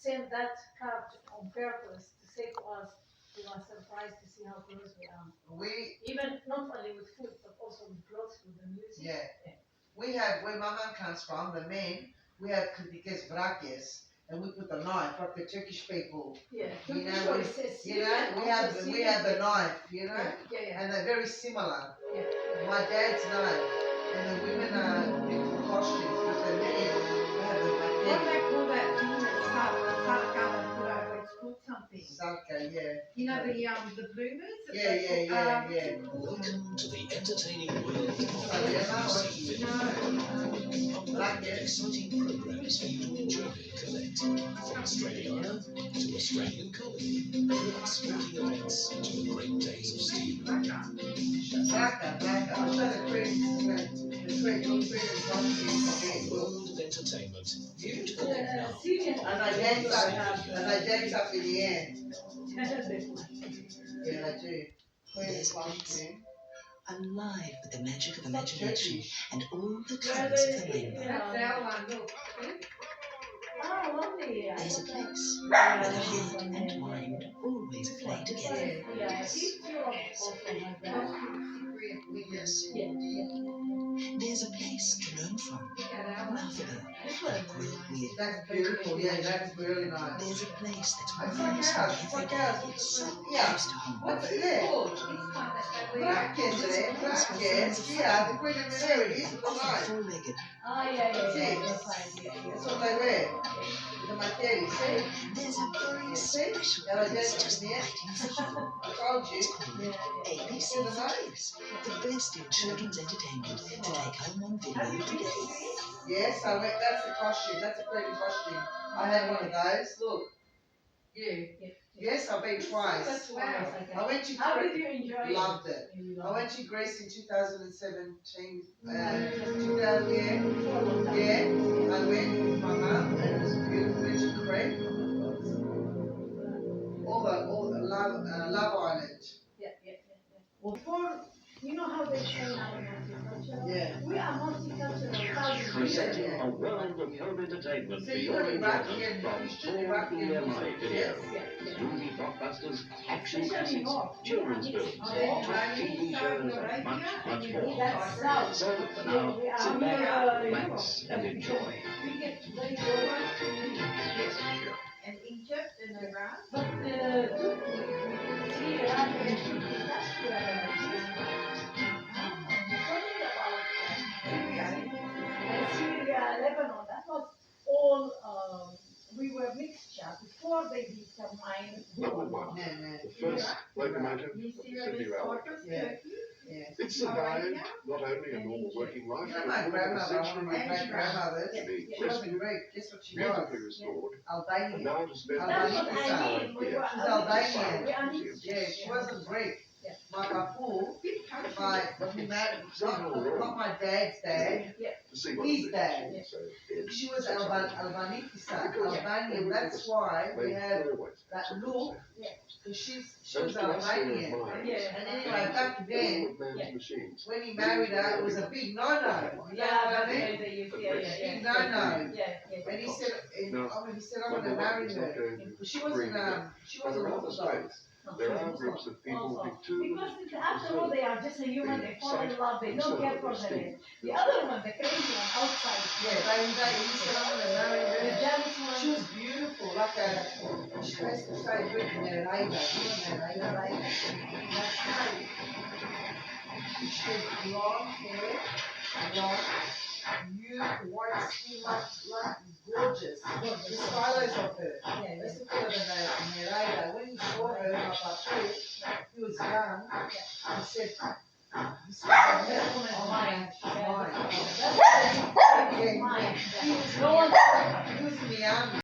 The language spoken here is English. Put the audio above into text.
sent that card on purpose to say to us, we are surprised to see how close we are. Even not only with food, but also with clothes, with the music. Yeah. We have, where my mum comes from, the men, we have kritikas brakjes, and we put the knife, like the Turkish people. Yeah. We have the knife, and they're very similar. Yeah. My dad's knife, and the women are beautiful costumes, but the men, they have the What materi. they call that thing that's sarka they put over, it's called something. Sarka, yeah. You know the bloomers? Yeah. Welcome to the entertaining world of exciting programs for you to enjoy and collect. From Australia to Australian comedy, from sporting events to the great days of steel. Sarka. I'll show the credits, the credits costumes. World of entertainment. You to collect now. And I dance up in the end. Yeah, I do. There's a place alive with the magic of imagination Turkish. and all the colours of the rainbow. That's our one, look. Oh, lovely. There's a place where the heart and mind always play together. Yeah, it's Europe also like that. Yes. Yeah. There's a place to learn from, laugh about, grow with. That's beautiful, yeah, that's really nice. There's a place that's It's miles like from every ours, day, so yeah. close to home. What's it there? Brakjes, yeah, the Queen of Mary, these are the Often knife. four-legged. Oh, yeah. See? That's fine. Yeah. That's what they wear. The materi, see? There's a very See? special Yeah, I place did just it, yeah. waiting for you. I told you. It's called ABC See the knife? Kids, the best in children's entertainment to take home on video today. Yes, that's the costume, that's a pretty costume. I had one of those, look. Yes, I've been twice. That's wow. I went to How did you enjoy it? loved it. You I loved went to Greece in 2017. it. Yeah, I went with my mum and it was beautiful. Went to Crete. All the Love Island. Yeah. Well, before, you know how they say now multicultural? Yeah. We are multicultural. Thousands of Presenting years. a world of home entertainment So you beyond got enjoyment from Iraqi small and BMI video. Yeah. Movie blockbusters, action Especially classics, North. children's films, TV shows, and much more. That's South. So for now, sit back, relax, and enjoy. We get very over. Yes, sure. And Egypt and Iran. But Turkey, see, Iran and Turkey, that's where talking about Syria, Lebanon, that was all, we were mixture before they determined Number one, No. the first locomotive You of see the where Sydney this Railway. sort of Yeah. Turkey? Yeah. It survived not only a normal working life, You know but my more than a grandmother, one of century my great grandmothers, to be she wasn't Greek, guess what she beautifully was? restored, and Albanian. now to spend That's most what of I its time mean. We here. were She's Albanian. We are mixed. Yeah, she wasn't Greek. Yeah. My papu, Big country. when we married, not my dad's dad, To see what his it dad. is. So it's She was Albanitisa, Because Albanian, that's why we have always that look, because she So was to us, there is Albanian. mine. Yeah. And anyway, back then, All of man's machines. when he married her, it was a big no-no, you know what I mean? Big no-no. Yeah. And he said, he said, I'm Number gonna one marry is not her. going to But she wasn't, bring she But wasn't around the Orthodox. space, there are groups of people who be too Because after all, they are just a human, they fall in love, they don't care for the rest. The other one, the crazy one outside, Yeah, he said, I'm gonna marry the her. jealous She one. was beautiful, like a, she has to say good Nereida, you know Nereida? She has blonde hair, beautiful, white skin, like gorgeous. The photos of her. Let's look at her Nereida. When he saw her, my papu, he was young, he said, this is That my woman's oh, mine. mine. That's mine. He was in the army.